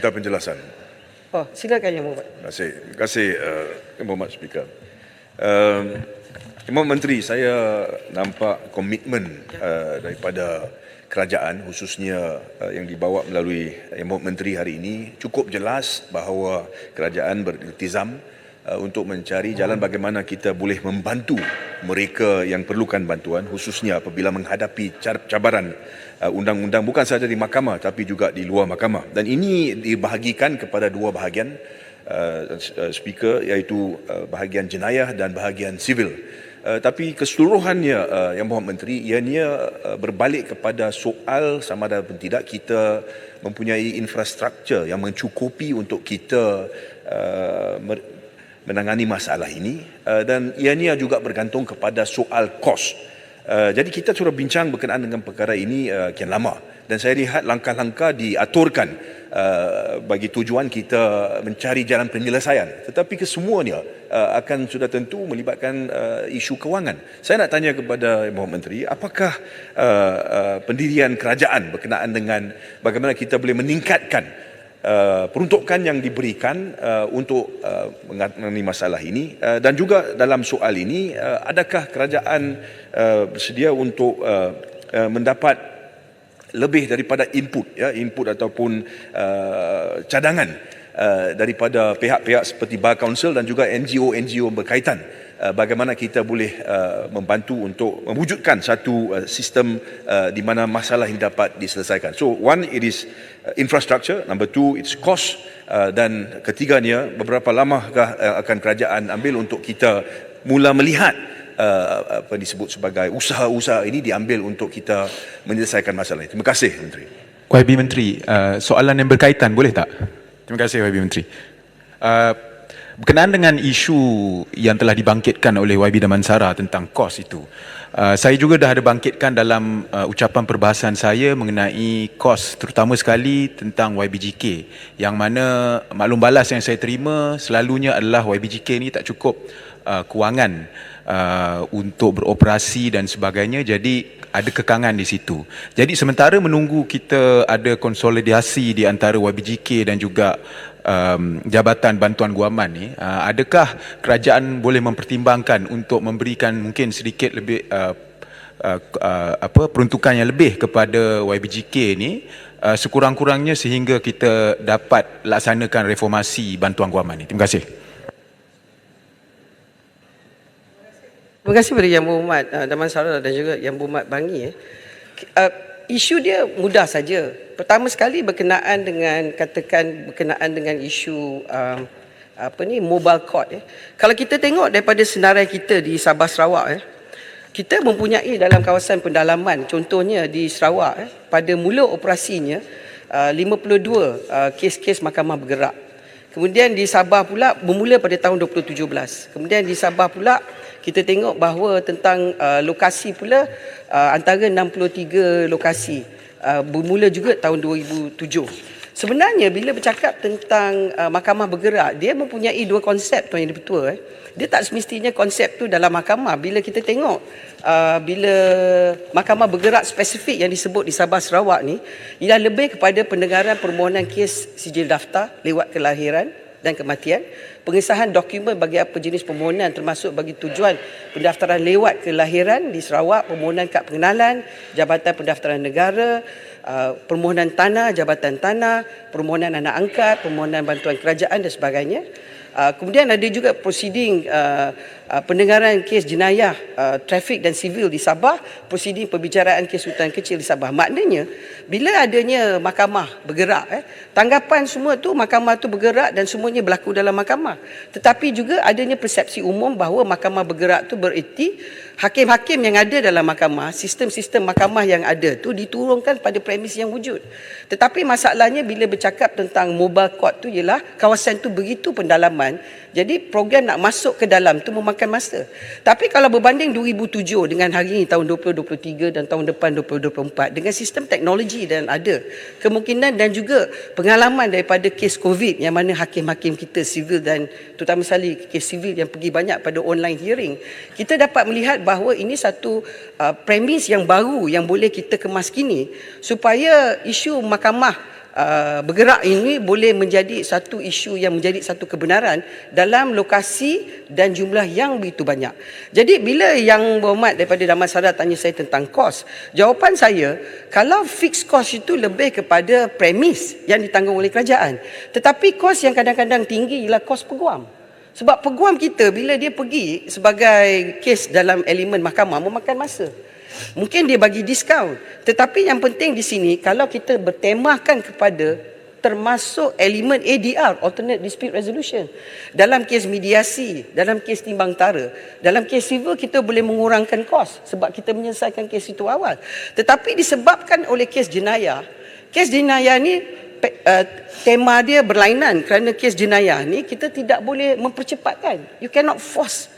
minta penjelasan. Oh, silakan Yang Berhormat. Terima kasih Yang Berhormat Speaker. Yang Berhormat Menteri, saya nampak komitmen daripada kerajaan, khususnya yang dibawa melalui Yang Berhormat Menteri hari ini, cukup jelas bahawa kerajaan beriltizam untuk mencari jalan bagaimana kita boleh membantu mereka yang perlukan bantuan, khususnya apabila menghadapi cabaran undang-undang bukan sahaja di mahkamah tapi juga di luar mahkamah. Dan ini dibahagikan kepada dua bahagian, Speaker, iaitu bahagian jenayah dan bahagian sivil. Tapi keseluruhannya, Yang Berhormat Menteri, ianya berbalik kepada soal sama ada pun tidak kita mempunyai infrastruktur yang mencukupi untuk kita menangani masalah ini, dan ianya juga bergantung kepada soal kos. Jadi kita sudah bincang berkenaan dengan perkara ini kian lama, dan saya lihat langkah-langkah diaturkan bagi tujuan kita mencari jalan penyelesaian. Tetapi kesemuanya akan sudah tentu melibatkan isu kewangan. Saya nak tanya kepada Yang Berhormat Menteri, apakah pendirian kerajaan berkenaan dengan bagaimana kita boleh meningkatkan peruntukan yang diberikan untuk menangani masalah ini, dan juga dalam soal ini adakah kerajaan bersedia untuk mendapat lebih daripada input ataupun cadangan daripada pihak-pihak seperti Bar Council dan juga NGO berkaitan, bagaimana kita boleh membantu untuk mewujudkan satu sistem di mana masalah ini dapat diselesaikan. So one, it is infrastructure, number two, it's cost, dan ketiganya, beberapa lamakah akan kerajaan ambil untuk kita mula melihat apa disebut sebagai usaha-usaha ini diambil untuk kita menyelesaikan masalah ini. Terima kasih, Menteri. YB Menteri, soalan yang berkaitan boleh tak? Terima kasih YB Menteri. Berkenaan dengan isu yang telah dibangkitkan oleh YB Damansara tentang kos itu, saya juga dah ada bangkitkan dalam ucapan perbahasan saya mengenai kos, terutama sekali tentang YBJK, yang mana maklum balas yang saya terima selalunya adalah YBJK ni tak cukup kewangan untuk beroperasi dan sebagainya, jadi ada kekangan di situ. Jadi sementara menunggu kita ada konsolidasi di antara YBJK dan juga Jabatan Bantuan Guaman ni, adakah kerajaan boleh mempertimbangkan untuk memberikan mungkin sedikit lebih peruntukan yang lebih kepada YBJK ni, sekurang-kurangnya sehingga kita dapat laksanakan reformasi Bantuan Guaman ni. Terima kasih. Terima kasih kepada Yang Berhormat Damansara dan juga Yang Berhormat Bangi. Isu dia mudah saja. Pertama sekali berkenaan dengan isu mobile court. Kalau kita tengok daripada senarai kita di Sabah Sarawak, kita mempunyai dalam kawasan pendalaman, contohnya di Sarawak, pada mula operasinya 52 kes-kes mahkamah bergerak. Kemudian di Sabah pula bermula pada tahun 2017. Kemudian di Sabah pula kita tengok bahawa tentang lokasi pula antara 63 lokasi bermula juga tahun 2007. Sebenarnya bila bercakap tentang mahkamah bergerak, dia mempunyai dua konsep, Tuan Yang Di-Pertua. Dia tak semestinya konsep tu dalam mahkamah. Bila kita tengok bila mahkamah bergerak spesifik yang disebut di Sabah Sarawak ni, ialah lebih kepada pendengaran permohonan kes sijil daftar lewat kelahiran dan kematian, pengesahan dokumen bagi apa jenis permohonan termasuk bagi tujuan pendaftaran lewat kelahiran di Sarawak, permohonan kad pengenalan, Jabatan Pendaftaran Negara, permohonan tanah, Jabatan Tanah, permohonan anak angkat, permohonan bantuan kerajaan dan sebagainya. Kemudian ada juga prosiding pendengaran kes jenayah, trafik dan sivil di Sabah, prosiding pembicaraan kes hutan kecil di Sabah. Maknanya bila adanya mahkamah bergerak, tanggapan semua tu mahkamah tu bergerak dan semuanya berlaku dalam mahkamah. Tetapi juga adanya persepsi umum bahawa mahkamah bergerak tu bererti hakim-hakim yang ada dalam mahkamah, sistem-sistem mahkamah yang ada tu diturunkan pada premis yang wujud. Tetapi masalahnya bila bercakap tentang mobile court tu ialah kawasan tu begitu pendalaman, jadi program nak masuk ke dalam tu memakan masa. Tapi kalau berbanding 2007 dengan hari ini tahun 2023 dan tahun depan 2024 dengan sistem teknologi dan ada kemungkinan dan juga pengalaman daripada kes COVID yang mana hakim-hakim kita sivil dan terutama sekali kes sivil yang pergi banyak pada online hearing, kita dapat melihat bahawa ini satu premis yang baru yang boleh kita kemas kini supaya isu mahkamah bergerak ini boleh menjadi satu isu yang menjadi satu kebenaran dalam lokasi dan jumlah yang begitu banyak. Jadi bila Yang Berhormat daripada Damansara tanya saya tentang kos, jawapan saya, kalau fixed cost itu lebih kepada premis yang ditanggung oleh kerajaan. Tetapi kos yang kadang-kadang tinggi ialah kos peguam. Sebab peguam kita bila dia pergi sebagai kes dalam elemen mahkamah memakan masa. Mungkin dia bagi diskaun. Tetapi yang penting di sini, kalau kita bertemahkan kepada termasuk elemen ADR, Alternate Dispute Resolution. Dalam kes mediasi, dalam kes timbang tara, dalam kes civil kita boleh mengurangkan kos sebab kita menyelesaikan kes itu awal. Tetapi disebabkan oleh kes jenayah ni tema dia berlainan kerana kes jenayah ni kita tidak boleh mempercepatkan. You cannot force.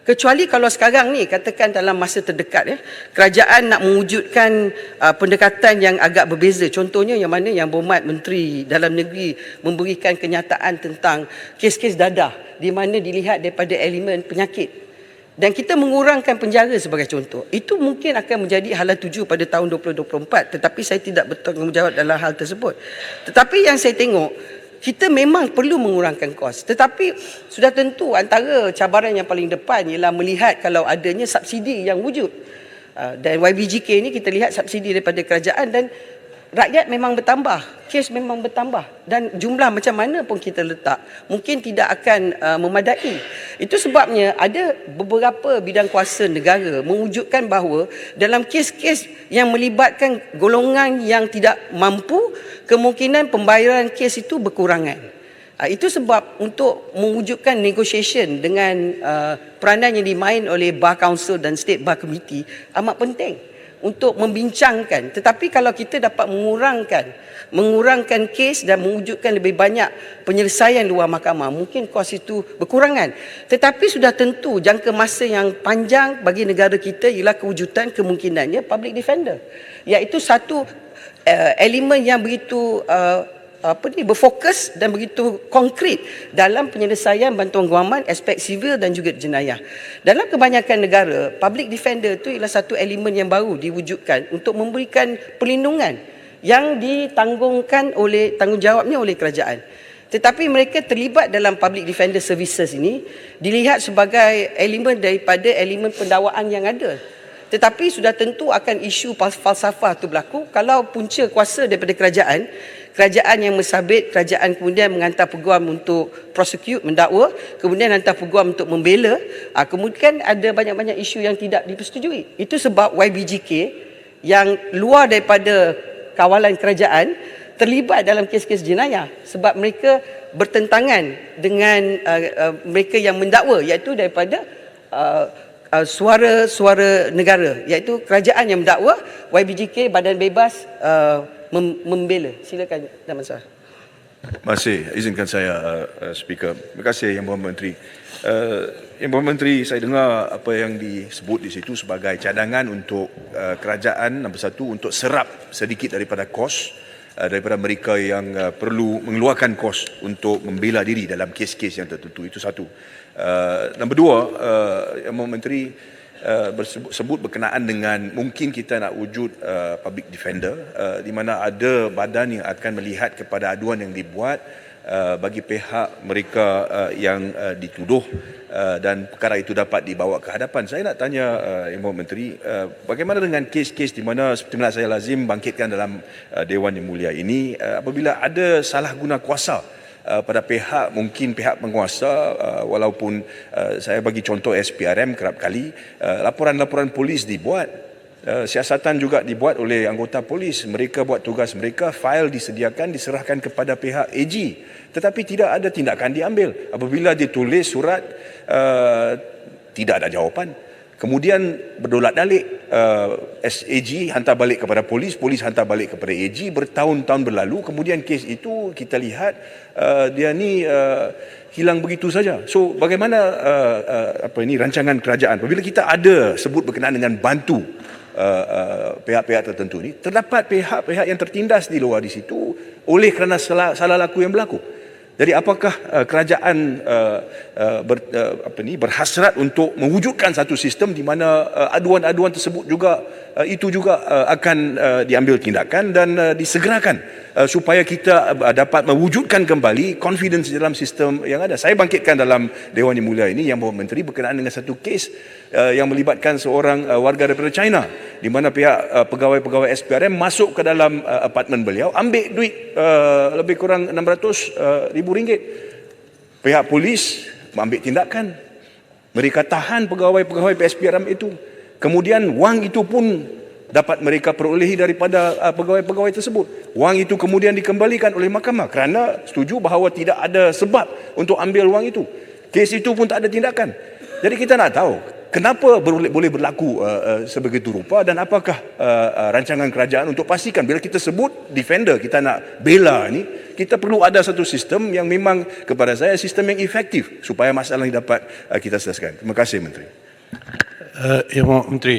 Kecuali kalau sekarang ni, katakan dalam masa terdekat kerajaan nak mewujudkan pendekatan yang agak berbeza. Contohnya yang mana Yang Berhormat Menteri Dalam Negeri memberikan kenyataan tentang kes-kes dadah di mana dilihat daripada elemen penyakit. Dan kita mengurangkan penjara sebagai contoh. Itu mungkin akan menjadi hala tuju pada tahun 2024. Tetapi saya tidak bertanggungjawab dalam hal tersebut. Tetapi yang saya tengok, kita memang perlu mengurangkan kos. Tetapi sudah tentu antara cabaran yang paling depan ialah melihat kalau adanya subsidi yang wujud. Dan YBGK ni kita lihat subsidi daripada kerajaan dan rakyat memang bertambah. Kes memang bertambah. Dan jumlah macam mana pun kita letak, mungkin tidak akan memadai. Itu sebabnya ada beberapa bidang kuasa negara mewujudkan bahawa dalam kes-kes yang melibatkan golongan yang tidak mampu, kemungkinan pembayaran kes itu berkurangan. Itu sebab untuk mewujudkan negotiation dengan peranan yang dimain oleh Bar Council dan State Bar Committee amat penting untuk membincangkan. Tetapi kalau kita dapat mengurangkan kes dan mewujudkan lebih banyak penyelesaian luar mahkamah, mungkin kos itu berkurangan. Tetapi sudah tentu jangka masa yang panjang bagi negara kita ialah kewujudan kemungkinannya public defender, iaitu satu elemen yang begitu berfokus dan begitu konkret dalam penyelesaian bantuan guaman aspek sivil dan juga jenayah. Dalam kebanyakan negara, public defender itu ialah satu elemen yang baru diwujudkan untuk memberikan perlindungan yang tanggungjawabnya oleh kerajaan. Tetapi mereka terlibat dalam public defender services ini dilihat sebagai elemen daripada elemen pendakwaan yang ada. Tetapi sudah tentu akan isu falsafah itu berlaku kalau punca kuasa daripada kerajaan yang mensabit, kerajaan kemudian menghantar peguam untuk prosecute, mendakwa, kemudian hantar peguam untuk membela, kemudian ada banyak-banyak isu yang tidak dipersetujui. Itu sebab YBGK yang luar daripada kawalan kerajaan terlibat dalam kes-kes jenayah sebab mereka bertentangan dengan mereka yang mendakwa, iaitu daripada suara negara, iaitu kerajaan yang mendakwa, YBGK Badan Bebas membela. Silakan Damansara. Terima kasih. Izinkan saya Speaker. Terima kasih Yang Berhormat Menteri. Yang Berhormat Menteri, saya dengar apa yang disebut di situ sebagai cadangan untuk kerajaan nombor satu untuk serap sedikit daripada kos daripada mereka yang perlu mengeluarkan kos untuk membela diri dalam kes-kes yang tertentu. Itu satu. Nombor dua, Yang Berhormat Menteri sebut berkenaan dengan mungkin kita nak wujud public defender di mana ada badan yang akan melihat kepada aduan yang dibuat bagi pihak mereka yang dituduh dan perkara itu dapat dibawa ke hadapan. Saya nak tanya Yang Berhormat Menteri, bagaimana dengan kes-kes di mana seperti mana saya lazim bangkitkan dalam Dewan Yang Mulia ini, apabila ada salah guna kuasa pada mungkin pihak penguasa, walaupun saya bagi contoh SPRM kerap kali laporan-laporan polis dibuat, siasatan juga dibuat oleh anggota polis, mereka buat tugas mereka, fail disediakan, diserahkan kepada pihak AG, tetapi tidak ada tindakan diambil. Apabila ditulis surat, tidak ada jawapan. Kemudian berdolat-dalik, SAG hantar balik kepada polis, polis hantar balik kepada AG, bertahun-tahun berlalu, kemudian kes itu kita lihat dia ni hilang begitu saja. So bagaimana rancangan kerajaan apabila kita ada sebut berkenaan dengan bantu pihak-pihak tertentu ni, terdapat pihak-pihak yang tertindas di luar di situ oleh kerana salah laku yang berlaku. Jadi apakah kerajaan berhasrat untuk mewujudkan satu sistem di mana aduan-aduan tersebut juga itu juga akan diambil tindakan dan disegerakan supaya kita dapat mewujudkan kembali confidence dalam sistem yang ada. Saya bangkitkan dalam Dewan Yang Mulia ini Yang Berhormat Menteri berkenaan dengan satu kes yang melibatkan seorang warga daripada China, di mana pihak pegawai-pegawai SPRM masuk ke dalam apartmen beliau, ambil duit lebih kurang RM600,000. Pihak polis mengambil tindakan, mereka tahan pegawai-pegawai SPRM itu. Kemudian wang itu pun dapat mereka perolehi daripada pegawai-pegawai tersebut. Wang itu kemudian dikembalikan oleh mahkamah kerana setuju bahawa tidak ada sebab untuk ambil wang itu. Kes itu pun tak ada tindakan. Jadi kita nak tahu kenapa boleh berlaku sebegitu rupa, dan apakah rancangan kerajaan untuk pastikan bila kita sebut defender, kita nak bela ni, kita perlu ada satu sistem yang memang kepada saya sistem yang efektif supaya masalah ini dapat kita selesaikan. Terima kasih Menteri. Yang Berhormat Menteri,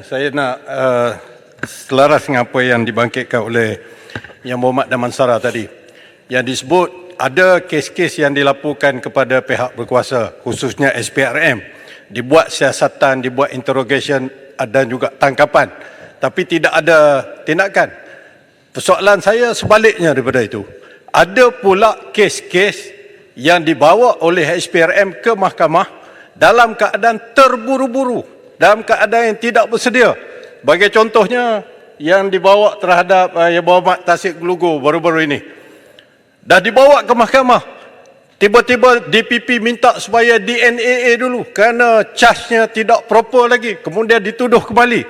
saya nak selaras dengan apa yang dibangkitkan oleh Yang Berhormat Damansara tadi, yang disebut ada kes-kes yang dilaporkan kepada pihak berkuasa, khususnya SPRM, dibuat siasatan, dibuat interrogation dan juga tangkapan, tapi tidak ada tindakan. Persoalan saya sebaliknya daripada itu. Ada pula kes-kes yang dibawa oleh SPRM ke mahkamah dalam keadaan terburu-buru, dalam keadaan yang tidak bersedia. Bagi contohnya yang dibawa terhadap Yang Berhormat Tasik Gelugur baru-baru ini. Dah dibawa ke mahkamah, tiba-tiba DPP minta supaya DNAA dulu kerana charge-nya tidak proper lagi, kemudian dituduh kembali.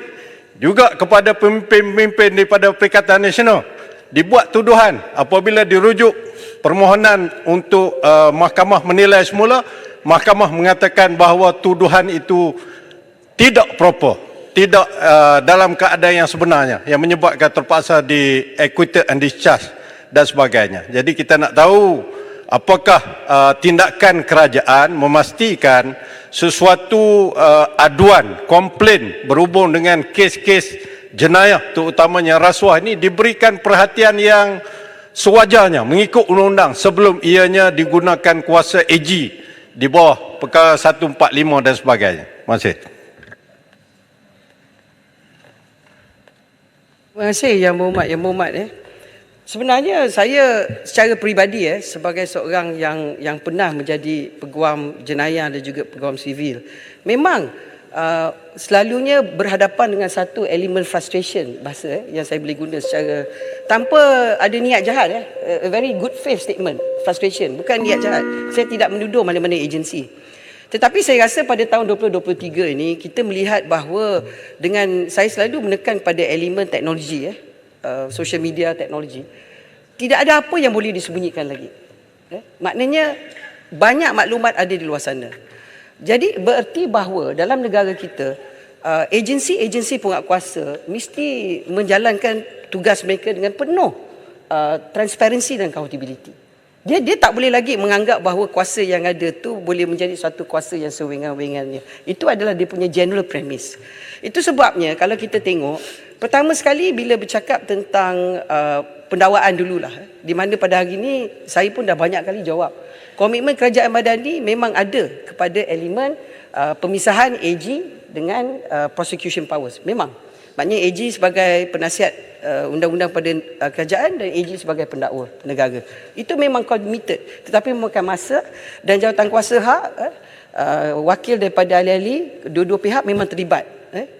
Juga kepada pemimpin-pemimpin daripada Perikatan Nasional dibuat tuduhan. Apabila dirujuk permohonan untuk mahkamah menilai semula, mahkamah mengatakan bahawa tuduhan itu tidak proper, tidak dalam keadaan yang sebenarnya, yang menyebabkan terpaksa di acquitted and discharged dan sebagainya. Jadi kita nak tahu apakah tindakan kerajaan memastikan sesuatu aduan, komplain berhubung dengan kes-kes jenayah terutamanya rasuah ini diberikan perhatian yang sewajarnya mengikut undang-undang sebelum ianya digunakan kuasa AG di bawah perkara 145 dan sebagainya. Terima kasih. Terima kasih Yang Berhormat. Sebenarnya saya secara peribadi sebagai seorang yang pernah menjadi peguam jenayah dan juga peguam sivil, memang selalunya berhadapan dengan satu elemen frustration, bahasa yang saya boleh guna secara tanpa ada niat jahat, a very good faith statement, frustration, bukan niat jahat. Saya tidak menuduh mana-mana agensi. Tetapi saya rasa pada tahun 2023 ini kita melihat bahawa dengan saya selalu menekan pada elemen teknologi, social media teknologi, tidak ada apa yang boleh disembunyikan lagi. Maknanya banyak maklumat ada di luar sana. Jadi bererti bahawa dalam negara kita, agensi-agensi penguatkuasa mesti menjalankan tugas mereka dengan penuh transparansi dan accountability. Dia tak boleh lagi menganggap bahawa kuasa yang ada tu boleh menjadi satu kuasa yang sewenang-wenangnya. Itu adalah dia punya general premise. Itu sebabnya kalau kita tengok, pertama sekali bila bercakap tentang pendakwaan dululah, di mana pada hari ini saya pun dah banyak kali jawab. Komitmen Kerajaan Madani memang ada kepada elemen pemisahan AG dengan prosecution powers. Memang. Maknanya AG sebagai penasihat undang-undang pada kerajaan dan AG sebagai pendakwa negara. Itu memang committed. Tetapi memakan masa dan jawatan kuasa hak, wakil daripada ahli-ahli, dua-dua pihak memang terlibat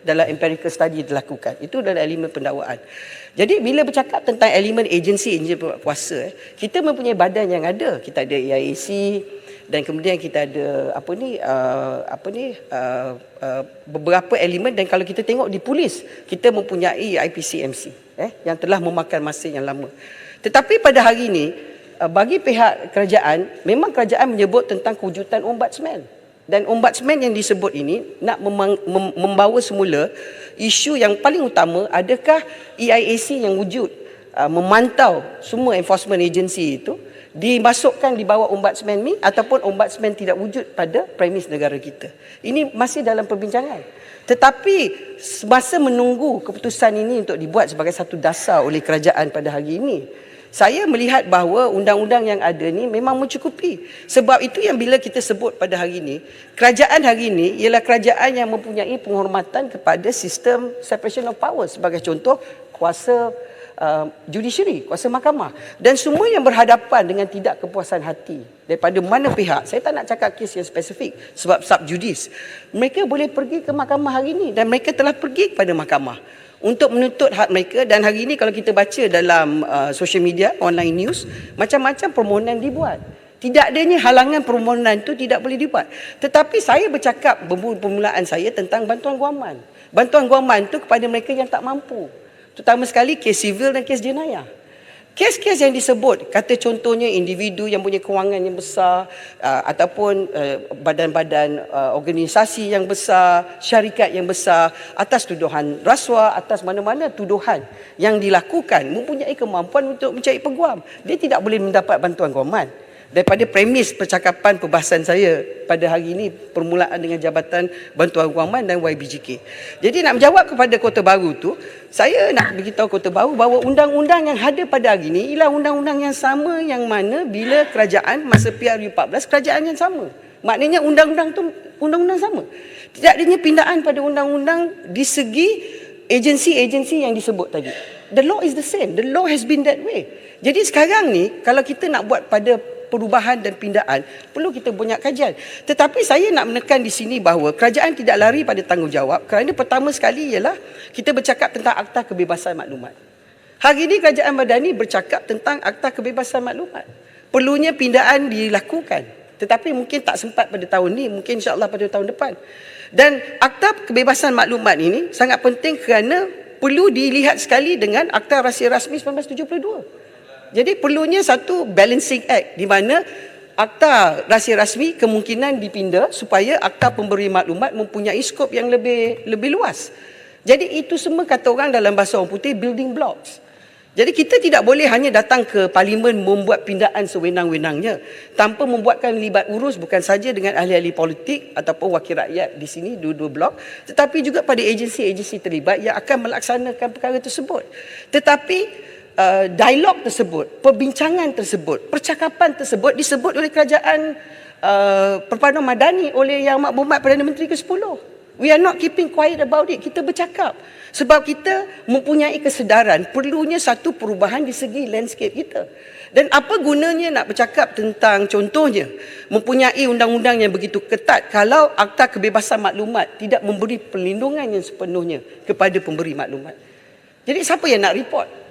dalam empirical study dilakukan. Itu adalah elemen pendakwaan. Jadi bila bercakap tentang elemen agensi kuasa, kita mempunyai badan yang ada. Kita ada EIAC dan kemudian kita ada beberapa elemen, dan kalau kita tengok di polis, kita mempunyai IPCMC yang telah memakan masa yang lama. Tetapi pada hari ini bagi pihak kerajaan, memang kerajaan menyebut tentang kewujudan ombudsman. Dan ombudsman yang disebut ini nak membawa semula isu yang paling utama, adakah EIAC yang wujud memantau semua enforcement agency itu dimasukkan di bawah ombudsman ni, ataupun ombudsman tidak wujud pada premis negara kita. Ini masih dalam perbincangan. Tetapi semasa menunggu keputusan ini untuk dibuat sebagai satu dasar oleh kerajaan pada hari ini, Saya melihat bahawa undang-undang yang ada ni memang mencukupi. Sebab itu yang bila kita sebut pada hari ini, kerajaan hari ini ialah kerajaan yang mempunyai penghormatan kepada sistem separation of powers. Sebagai contoh, kuasa judiciary, kuasa mahkamah. Dan semua yang berhadapan dengan tidak kepuasan hati daripada mana pihak, saya tak nak cakap kes yang spesifik sebab subjudis, mereka boleh pergi ke mahkamah hari ini dan mereka telah pergi kepada mahkamah untuk menuntut hak mereka. Dan hari ini kalau kita baca dalam social media, online news, macam-macam permohonan dibuat. Tidak adanya halangan permohonan itu tidak boleh dibuat. Tetapi saya bercakap permulaan saya tentang bantuan guaman. Bantuan guaman itu kepada mereka yang tak mampu. Terutama sekali kes sivil dan kes jenayah. Kes-kes yang disebut, kata contohnya individu yang punya kewangan yang besar, ataupun badan-badan organisasi yang besar, syarikat yang besar, atas tuduhan rasuah, atas mana-mana tuduhan yang dilakukan, mempunyai kemampuan untuk mencari peguam. Dia tidak boleh mendapat bantuan guaman. Daripada premis percakapan perbahasan saya pada hari ini, permulaan dengan Jabatan Bantuan Guaman dan YBJK. Jadi nak menjawab kepada Kota Baru tu, saya nak beritahu Kota Baru bahawa undang-undang yang ada pada hari ini ialah undang-undang yang sama yang mana bila kerajaan masa PRU14 kerajaan yang sama. Maknanya undang-undang tu undang-undang sama. Tidak adanya pindaan pada undang-undang di segi agensi-agensi yang disebut tadi. The law is the same. The law has been that way. Jadi sekarang ni kalau kita nak buat pada perubahan dan pindaan, perlu kita banyak kajian. Tetapi saya nak menekan di sini bahawa kerajaan tidak lari pada tanggungjawab kerana pertama sekali ialah kita bercakap tentang Akta Kebebasan Maklumat. Hari ini Kerajaan Madani bercakap tentang Akta Kebebasan Maklumat. Perlunya pindaan dilakukan. Tetapi mungkin tak sempat pada tahun ini, mungkin insya-Allah pada tahun depan. Dan Akta Kebebasan Maklumat ini sangat penting kerana perlu dilihat sekali dengan Akta Rahsia Rasmi 1972. Jadi perlunya satu balancing act di mana Akta Rahsia Rasmi kemungkinan dipindah supaya Akta Pemberi Maklumat mempunyai skop yang lebih luas. Jadi itu semua kata orang dalam bahasa orang putih building blocks. Jadi kita tidak boleh hanya datang ke parlimen membuat pindaan sewenang-wenangnya tanpa membuatkan libat urus bukan saja dengan ahli-ahli politik ataupun wakil rakyat di sini dua-dua blok, tetapi juga pada agensi-agensi terlibat yang akan melaksanakan perkara tersebut. Tetapi dialog tersebut, perbincangan tersebut, percakapan tersebut disebut oleh Kerajaan Perpaduan Madani oleh Yang Amat Berhormat Perdana Menteri ke-10. We are not keeping quiet about it. Kita bercakap sebab kita mempunyai kesedaran perlunya satu perubahan di segi landscape kita. Dan apa gunanya nak bercakap tentang contohnya mempunyai undang-undang yang begitu ketat kalau Akta Kebebasan Maklumat tidak memberi perlindungan yang sepenuhnya kepada pemberi maklumat. Jadi siapa yang nak report?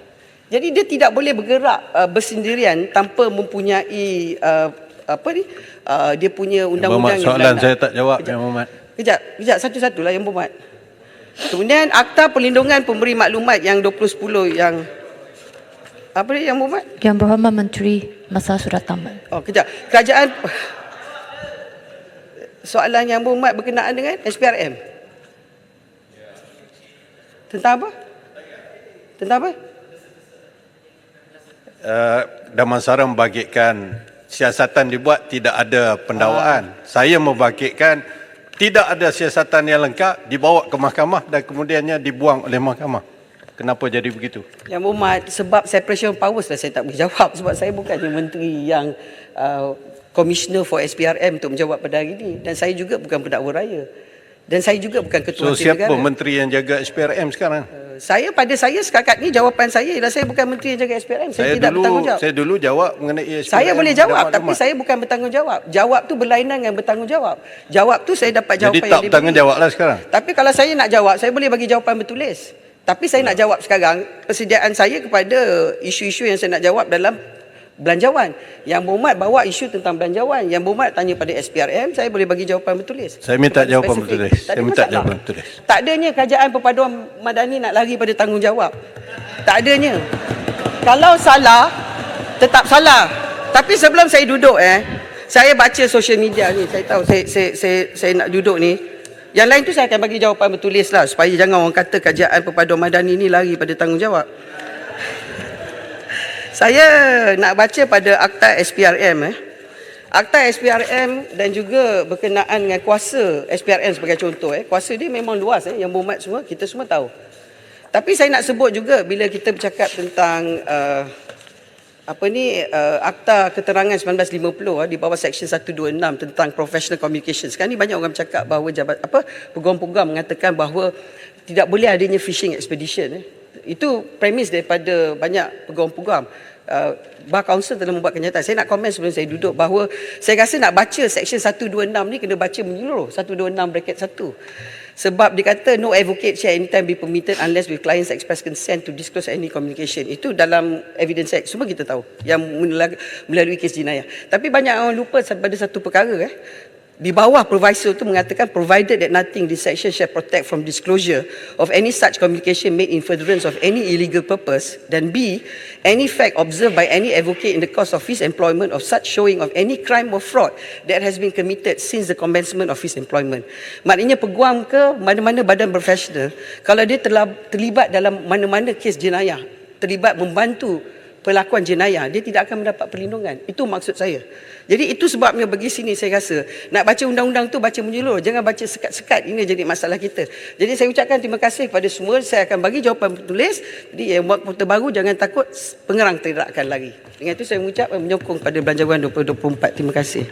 Jadi dia tidak boleh bergerak bersendirian tanpa mempunyai dia punya undang-undang yang soalan saya tak jawab, Yang Berhormat. Kejap, satu-satulah Yang Berhormat. Kemudian Akta Perlindungan Pemberi Maklumat yang 2010 yang apa dia Yang Berhormat? Yang Berhormat Menteri Masa Surat Taman. Oh, kejap. Kerajaan soalan Yang Berhormat berkenaan dengan SPRM. Tentang apa? Tentang apa? Damansara membangkitkan siasatan dibuat tidak ada pendakwaan. Saya membangkitkan tidak ada siasatan yang lengkap dibawa ke mahkamah dan kemudiannya dibuang oleh mahkamah. Kenapa jadi begitu? Yang Berhormat, sebab separation of powers lah saya tak boleh jawab sebab saya bukannya menteri yang Commissioner for SPRM untuk menjawab pada hari ini dan saya juga bukan pendakwa raya. Dan saya juga bukan ketua So siapa negara. menteri yang jaga SPRM sekarang? Pada saya setakat ni jawapan saya ialah saya bukan menteri yang jaga SPRM. Saya tidak bertanggungjawab. Saya dulu jawab mengenai SPRM. Saya boleh jawab tapi saya bukan bertanggungjawab. Jawab tu berlainan dengan bertanggungjawab. Jawab tu saya dapat jawapan Jadi tak bertanggungjawab lah sekarang. Tapi kalau saya nak jawab, saya boleh bagi jawapan bertulis. Tapi saya nak jawab sekarang, persediaan saya kepada isu-isu yang saya nak jawab dalam belanjawan. Yang Berhormat bawa isu tentang belanjawan. Yang Berhormat tanya pada SPRM, saya boleh bagi jawapan bertulis. Saya minta jawapan Spesifik. bertulis. Tak ada Saya minta masalah. jawapan bertulis. Tak adanya Kerajaan Perpaduan Madani nak lari pada tanggungjawab. Tak adanya. Kalau salah, tetap salah. Tapi sebelum saya duduk saya baca social media ni. Saya tahu saya nak duduk ni. Yang lain tu saya akan bagi jawapan bertulis lah supaya jangan orang kata Kerajaan Perpaduan Madani ni lari pada tanggungjawab. Saya nak baca pada Akta SPRM Akta SPRM dan juga berkenaan dengan kuasa SPRM sebagai contoh kuasa dia memang luas Yang Berhormat semua kita semua tahu. Tapi saya nak sebut juga bila kita bercakap tentang Akta Keterangan 1950 di bawah Seksyen 126 tentang professional communication. Sekarang ni banyak orang bercakap bahawa peguam-peguam mengatakan bahawa tidak boleh adanya fishing expedition. Itu premis daripada banyak peguam-peguam. Bar Council telah membuat kenyataan. Saya nak komen sebelum saya duduk bahawa saya rasa nak baca Seksyen 126 ni kena baca menyeluruh, 126(1). Sebab dia kata no advocate shall anytime be permitted unless with clients express consent to disclose any communication. Itu dalam Evidence Act, semua kita tahu, yang melalui kes jenayah. Tapi banyak orang lupa pada satu perkara. Di bawah proviso itu mengatakan provided that nothing this section shall protect from disclosure of any such communication made in furtherance of any illegal purpose, dan B, any fact observed by any advocate in the course of his employment of such showing of any crime or fraud that has been committed since the commencement of his employment. Maknanya peguam ke mana-mana badan profesional, kalau dia terlibat dalam mana-mana kes jenayah, terlibat membantu pelakuan jenayah, dia tidak akan mendapat perlindungan. Itu maksud saya. Jadi itu sebabnya bagi sini saya rasa nak baca undang-undang tu baca menyeluruh, jangan baca sekat-sekat. Ini jadi masalah kita. Jadi saya ucapkan terima kasih kepada semua. Saya akan bagi jawapan tertulis. Jadi yang buat terbaru jangan takut, pengerang tidak akan lari. Dengan itu saya mengucap menyokong pada Belanjawan 2024. Terima kasih.